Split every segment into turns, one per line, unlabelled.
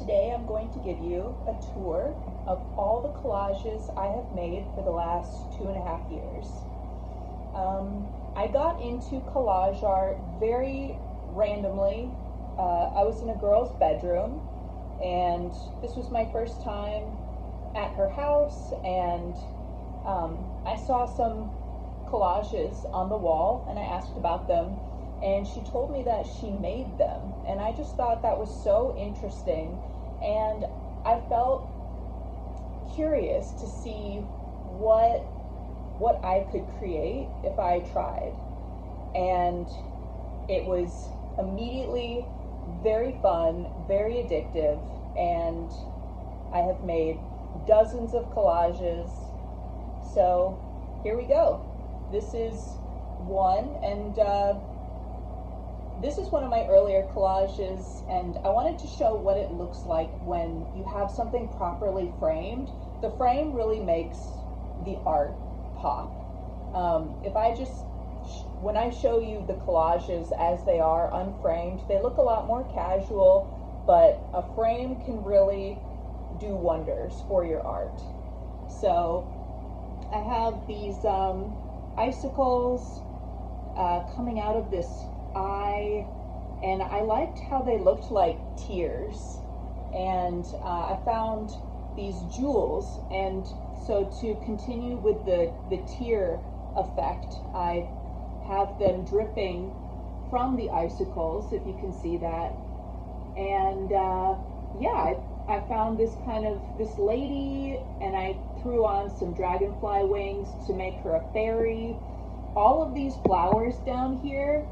Today I'm going to give you a tour of all the collages I have made for the last 2.5 years. I got into collage art very randomly. I was in a girl's bedroom, and this was my first time at her house, and I saw some collages on the wall, and I asked about them, and she told me that she made them, and I just thought that was so interesting, and I felt curious to see what I could create if I tried. And it was immediately very fun, very addictive, and I have made dozens of collages. So here we go. This is one, and this is one of my earlier collages, and I wanted to show what it looks like when you have something properly framed. The frame really makes the art pop. When I show you the collages as they are unframed, they look a lot more casual, but a frame can really do wonders for your art. So I have these icicles coming out of this eye, and I liked how they looked like tears, and I found these jewels, and so to continue with the tear effect, I have them dripping from the icicles, if you can see that. And yeah, I found this lady, and I threw on some dragonfly wings to make her a fairy. All of these flowers down here,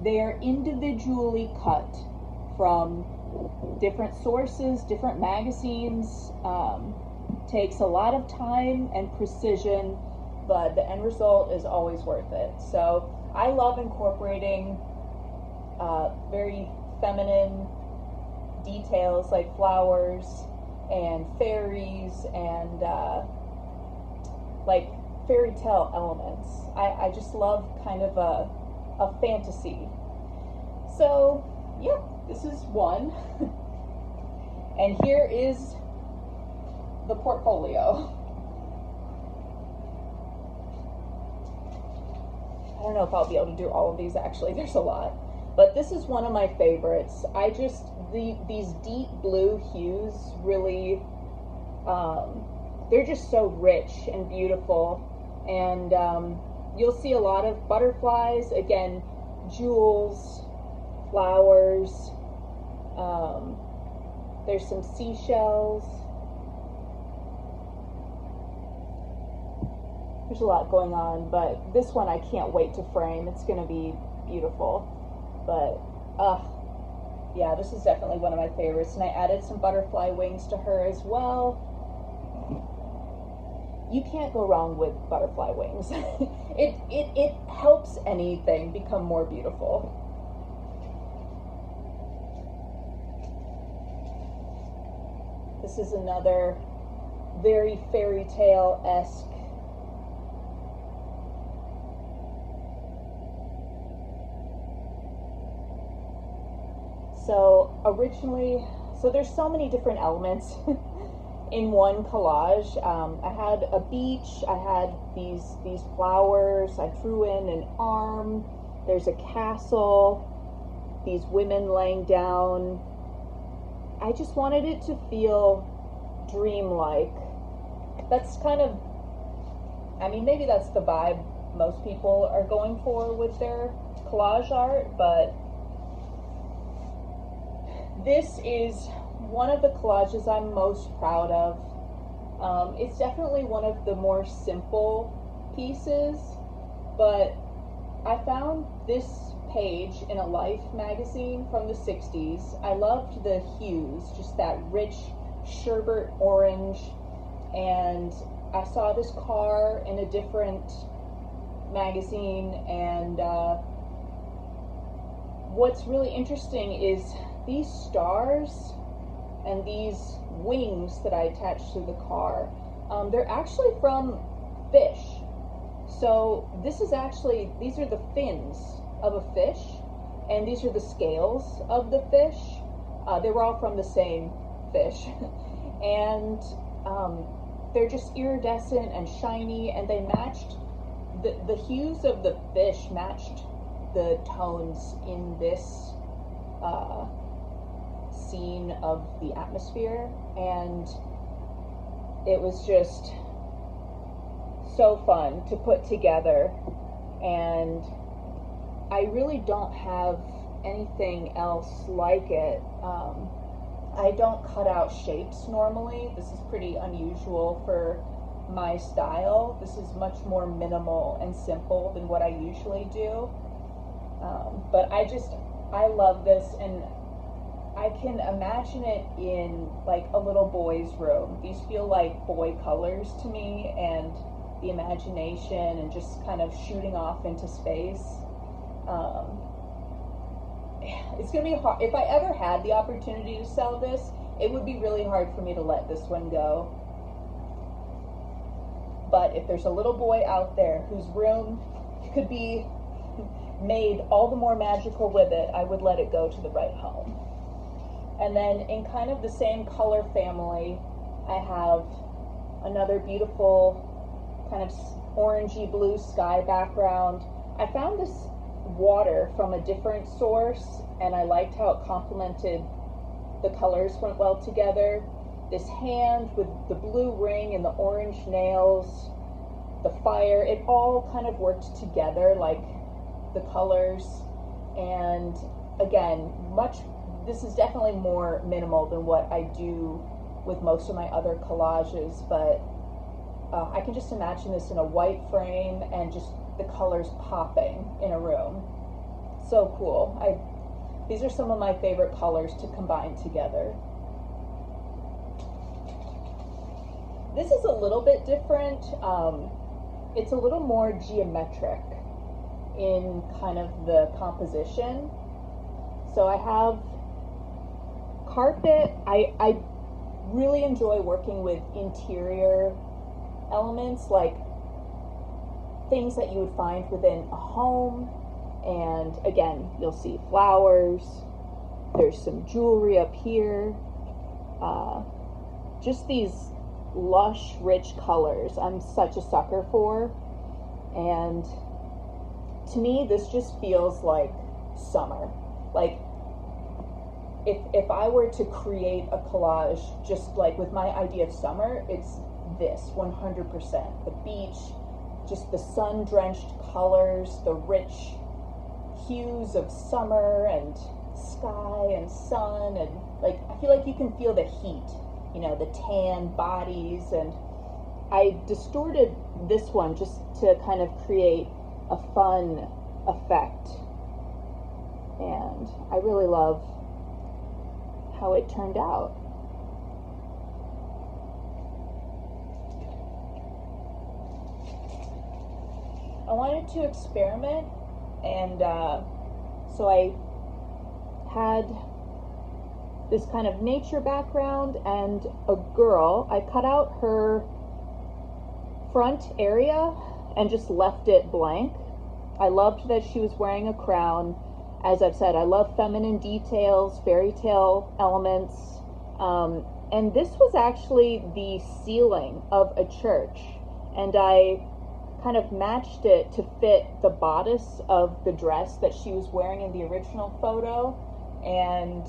they are individually cut from different sources, different magazines. Takes a lot of time and precision, but the end result is always worth it. So I love incorporating very feminine details like flowers and fairies and like fairy tale elements. I just love kind of a fantasy. So yeah, this is one. And here is the portfolio. I don't know if I'll be able to do all of these, actually. There's a lot. But this is one of my favorites. These deep blue hues really, they're just so rich and beautiful. And you'll see a lot of butterflies, again, jewels, flowers. There's some seashells. There's a lot going on, but this one I can't wait to frame. It's going to be beautiful. But, yeah, this is definitely one of my favorites. And I added some butterfly wings to her as well. You can't go wrong with butterfly wings. It helps anything become more beautiful. This is another very fairy tale-esque . So there's so many different elements in one collage. I had a beach, I had these flowers, I threw in an arm, there's a castle, these women laying down. I just wanted it to feel dreamlike. That's kind of, I mean, maybe that's the vibe most people are going for with their collage art, but this is one of the collages I'm most proud of. It's definitely one of the more simple pieces, but I found this page in a Life magazine from the 60s. I loved the hues, just that rich sherbet orange, and I saw this car in a different magazine, and what's really interesting is these stars and these wings that I attached to the car, they're actually from fish. So these are the fins of a fish, and these are the scales of the fish. They were all from the same fish. And they're just iridescent and shiny, and they matched, the hues of the fish matched the tones in this scene of the atmosphere, and it was just so fun to put together. And I really don't have anything else like it. I don't cut out shapes normally. This is pretty unusual for my style. This is much more minimal and simple than what I usually do. But I love this, and I can imagine it in like a little boy's room. These feel like boy colors to me, and the imagination and just kind of shooting off into space. It's gonna be hard. If I ever had the opportunity to sell this, it would be really hard for me to let this one go. But if there's a little boy out there whose room could be made all the more magical with it, I would let it go to the right home. And then in kind of the same color family, I have another beautiful kind of orangey blue sky background. I found this water from a different source, and I liked how it complemented, the colors went well together. This hand with the blue ring and the orange nails, the fire, it all kind of worked together, like the colors. And again, this is definitely more minimal than what I do with most of my other collages, but I can just imagine this in a white frame and just the colors popping in a room. So cool. These are some of my favorite colors to combine together. This is a little bit different. It's a little more geometric in kind of the composition. So I have carpet. I really enjoy working with interior elements, like things that you would find within a home. And again, you'll see flowers. There's some jewelry up here. Just these lush, rich colors I'm such a sucker for. And to me, this just feels like summer. Like if I were to create a collage just like with my idea of summer, it's this 100%. The beach, just the sun-drenched colors, the rich hues of summer and sky and sun, and like I feel like you can feel the heat, you know, the tan bodies. And I distorted this one just to kind of create a fun effect, and I really love how it turned out. I wanted to experiment, and so I had this kind of nature background and a girl. I cut out her front area and just left it blank. I loved that she was wearing a crown. As I've said, I love feminine details, fairy tale elements. And this was actually the ceiling of a church, and I kind of matched it to fit the bodice of the dress that she was wearing in the original photo. And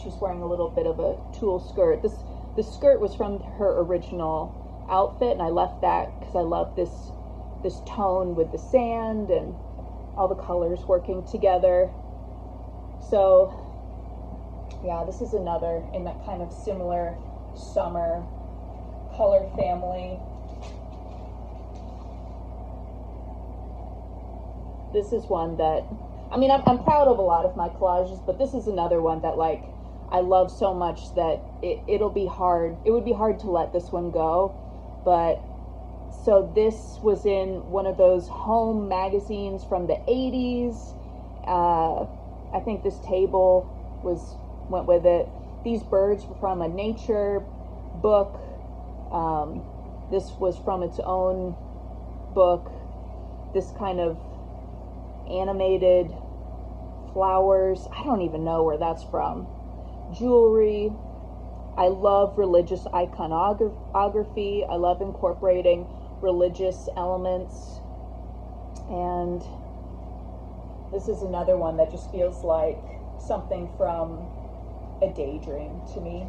she's wearing a little bit of a tulle skirt. The skirt was from her original outfit, and I left that because I love this tone with the sand and all the colors working together. So yeah, this is another in that kind of similar summer color family. This is one that, I mean, I'm proud of a lot of my collages, but this is another one that like I love so much that it would be hard to let this one go. But so this was in one of those home magazines from the 80s. I think this table went with it. These birds were from a nature book. This was from its own book. This kind of animated flowers. I don't even know where that's from. jewelry. I love religious iconography. I love incorporating religious elements. And this is another one that just feels like something from a daydream to me.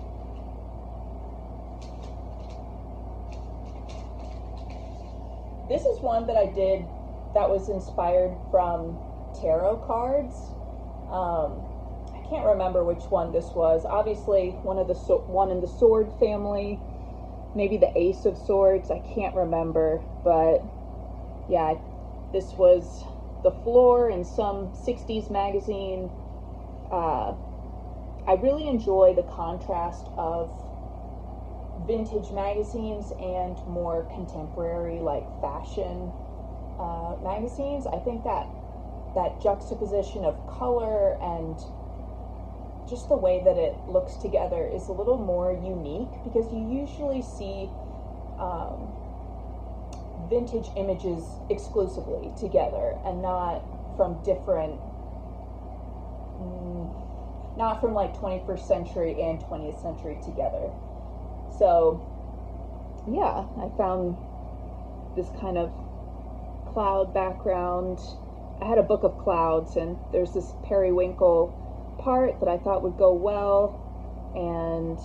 This is one that I did that was inspired from tarot cards. I can't remember which one this was. Obviously, one in the sword family, maybe the Ace of Swords. I can't remember, but yeah, this was the floor in some 60s magazine. I really enjoy the contrast of vintage magazines and more contemporary, like fashion magazines. I think that juxtaposition of color and just the way that it looks together is a little more unique, because you usually see vintage images exclusively together and not from different, not from like 21st century and 20th century together. So yeah, I found this kind of cloud background. I had a book of clouds, and there's this periwinkle part that I thought would go well, and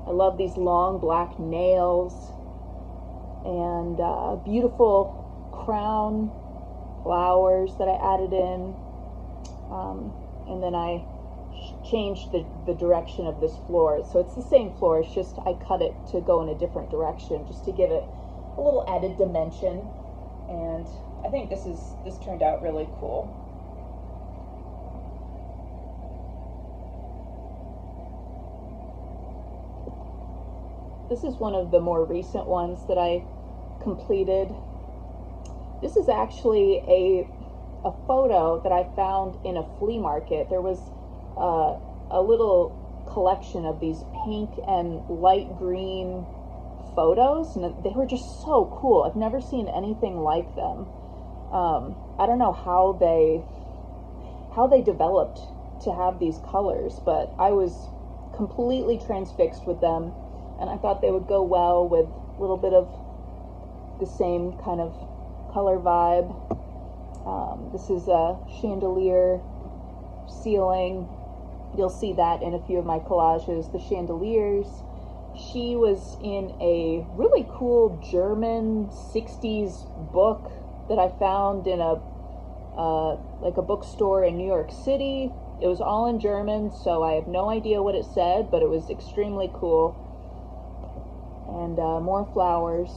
I love these long black nails, and beautiful crown flowers that I added in, and then I changed the direction of this floor. So it's the same floor, it's just I cut it to go in a different direction just to give it a little added dimension. And I think this turned out really cool. This is one of the more recent ones that I completed. This is actually a photo that I found in a flea market. There was a little collection of these pink and light green photos, and they were just so cool. I've never seen anything like them. I don't know how they developed to have these colors, but I was completely transfixed with them, and I thought they would go well with a little bit of the same kind of color vibe. This is a chandelier ceiling. You'll see that in a few of my collages, the chandeliers. She was in a really cool German 60s book that I found in like a bookstore in New York City. It was all in German, so I have no idea what it said, but it was extremely cool. And more flowers.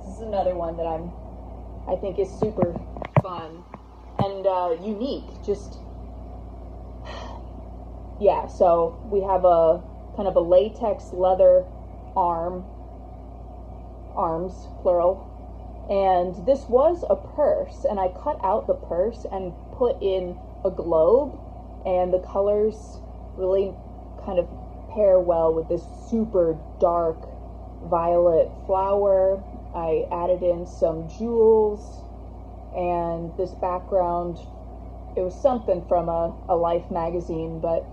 This is another one that I think is super fun and unique. Just, yeah, so we have a kind of a latex leather arms, plural, and this was a purse, and I cut out the purse and put in a globe, and the colors really kind of pair well with this super dark violet flower. I added in some jewels, and this background, it was something from a Life magazine, but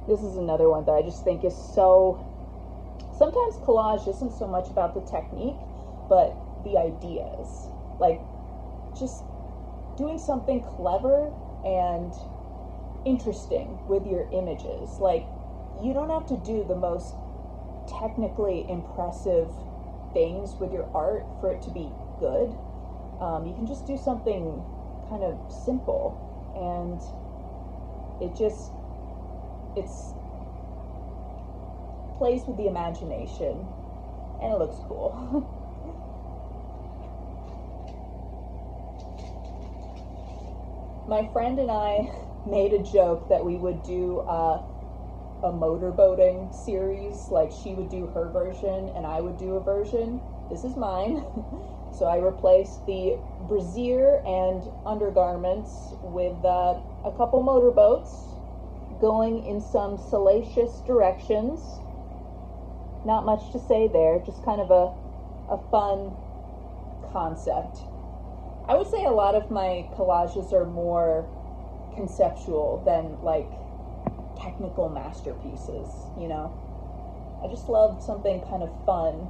this is another one that I just think is so, sometimes collage isn't so much about the technique, but the ideas. Like, just doing something clever and interesting with your images. Like, you don't have to do the most technically impressive things with your art for it to be good. You can just do something kind of simple, and it's plays with the imagination, and it looks cool. My friend and I made a joke that we would do a motorboating series. Like, she would do her version and I would do a version. This is mine. So I replaced the brassiere and undergarments with a couple motorboats going in some salacious directions. Not much to say there, just kind of a fun concept. I would say a lot of my collages are more conceptual than like technical masterpieces, you know? I just love something kind of fun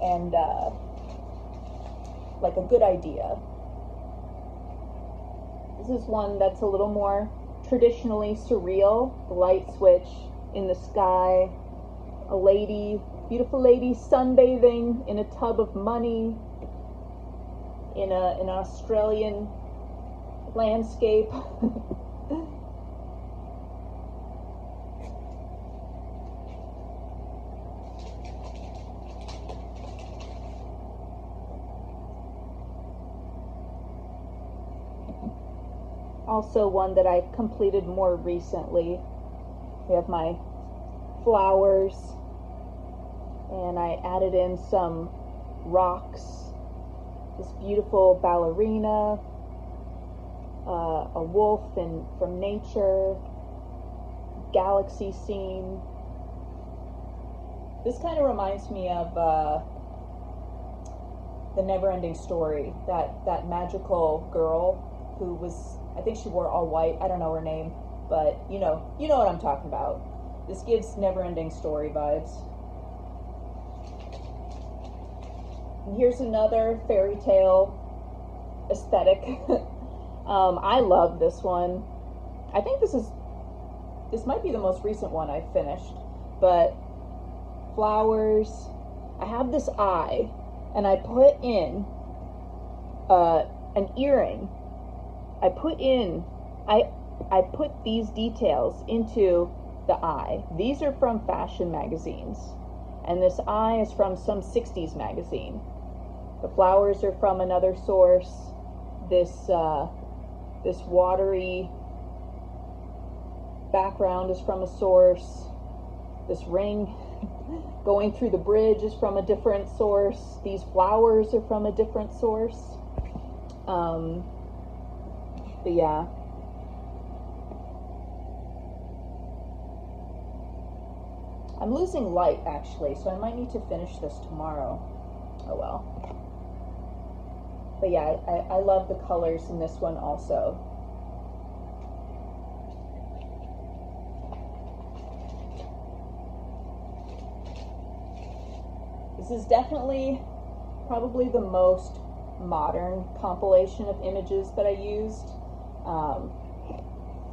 and like a good idea. This is one that's a little more traditionally surreal. The light switch in the sky, a lady, beautiful lady sunbathing in a tub of money in an Australian landscape. Also one that I completed more recently. We have my flowers, and I added in some rocks, this beautiful ballerina, a wolf from nature, galaxy scene. This kind of reminds me of the Never-Ending Story, that magical girl who was, I think she wore all white, I don't know her name, but you know what I'm talking about. This gives Never-Ending Story vibes. And here's another fairy tale aesthetic. I love this one. I think this might be the most recent one I've finished, but flowers. I have this eye, and I put in an earring. I put these details into the eye. These are from fashion magazines, and this eye is from some 60s magazine. The flowers are from another source. This watery background is from a source. This ring going through the bridge is from a different source. These flowers are from a different source. But yeah. I'm losing light actually, so I might need to finish this tomorrow. Oh well. But yeah, I love the colors in this one also. This is definitely probably the most modern compilation of images that I used.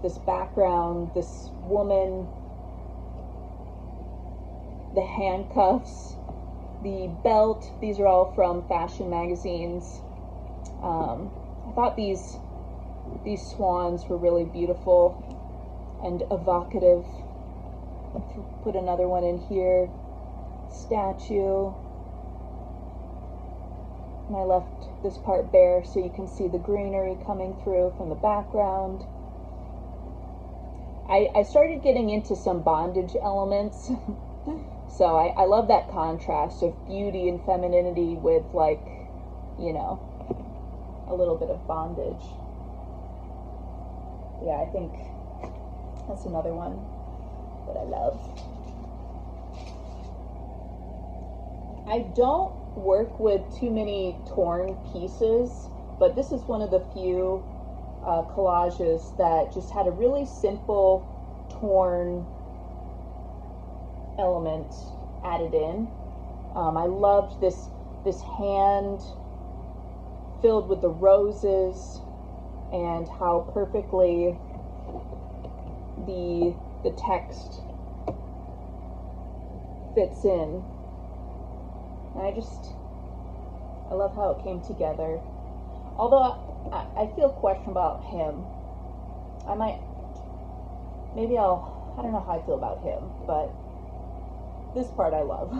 This background, this woman, the handcuffs, the belt, these are all from fashion magazines. I thought these swans were really beautiful and evocative. Put another one in here, statue. And I left this part bare so you can see the greenery coming through from the background. I started getting into some bondage elements. So I love that contrast of beauty and femininity with, like, you know, a little bit of bondage. Yeah, I think that's another one that I love. I don't work with too many torn pieces, but this is one of the few collages that just had a really simple torn element added in. I loved this hand filled with the roses and how perfectly the text fits in. And I love how it came together. Although I feel a question about him. I don't know how I feel about him, but this part I love.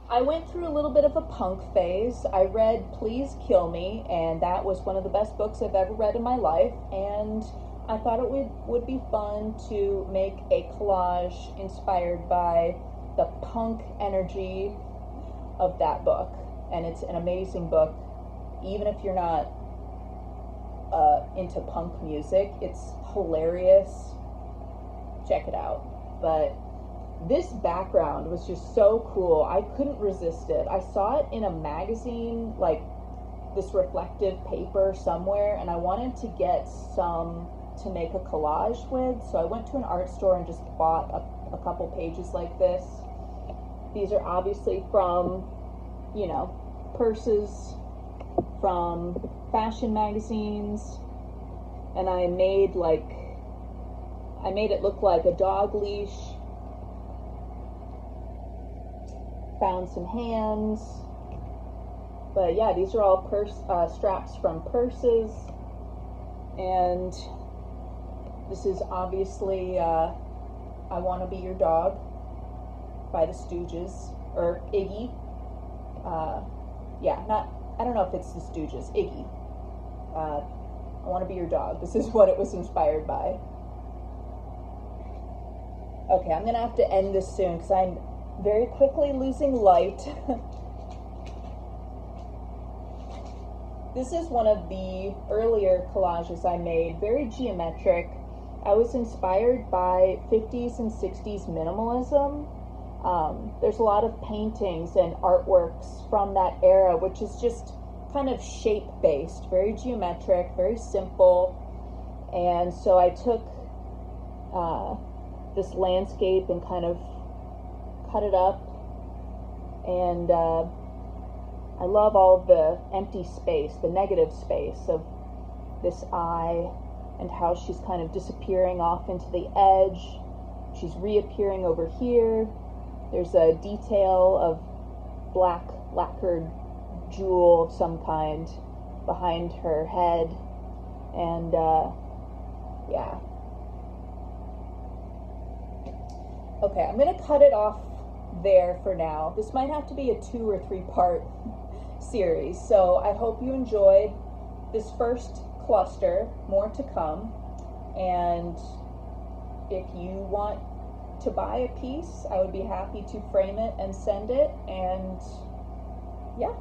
I went through a little bit of a punk phase. I read Please Kill Me, and that was one of the best books I've ever read in my life, and I thought it would be fun to make a collage inspired by the punk energy of that book. And it's an amazing book. Even if you're not into punk music, it's hilarious. Check it out. But this background was just so cool. I couldn't resist it. I saw it in a magazine, like this reflective paper somewhere, and I wanted to get some to make a collage with. So I went to an art store and just bought a couple pages like this. These are obviously from, you know, purses, from fashion magazines, and I made it look like a dog leash. Found some hands, but yeah, these are all straps from purses, and this is obviously I Want to Be Your Dog by the Stooges, or Iggy. Yeah, I don't know if it's the Stooges, Iggy. I Want to Be Your Dog. This is what it was inspired by. Okay, I'm gonna have to end this soon because I'm very quickly losing light. This is one of the earlier collages I made, very geometric. I was inspired by 50s and 60s minimalism. There's a lot of paintings and artworks from that era, which is just kind of shape-based, very geometric, very simple. And so I took this landscape and kind of cut it up, and I love all of the empty space, the negative space of this eye, and how she's kind of disappearing off into the edge. She's reappearing over here. There's a detail of black lacquered jewel of some kind behind her head, and yeah. Okay, I'm gonna cut it off there for now. This might have to be a 2 or 3 part series, so I hope you enjoyed this first cluster. More to come, and if you want to buy a piece, I would be happy to frame it and send it, and yeah.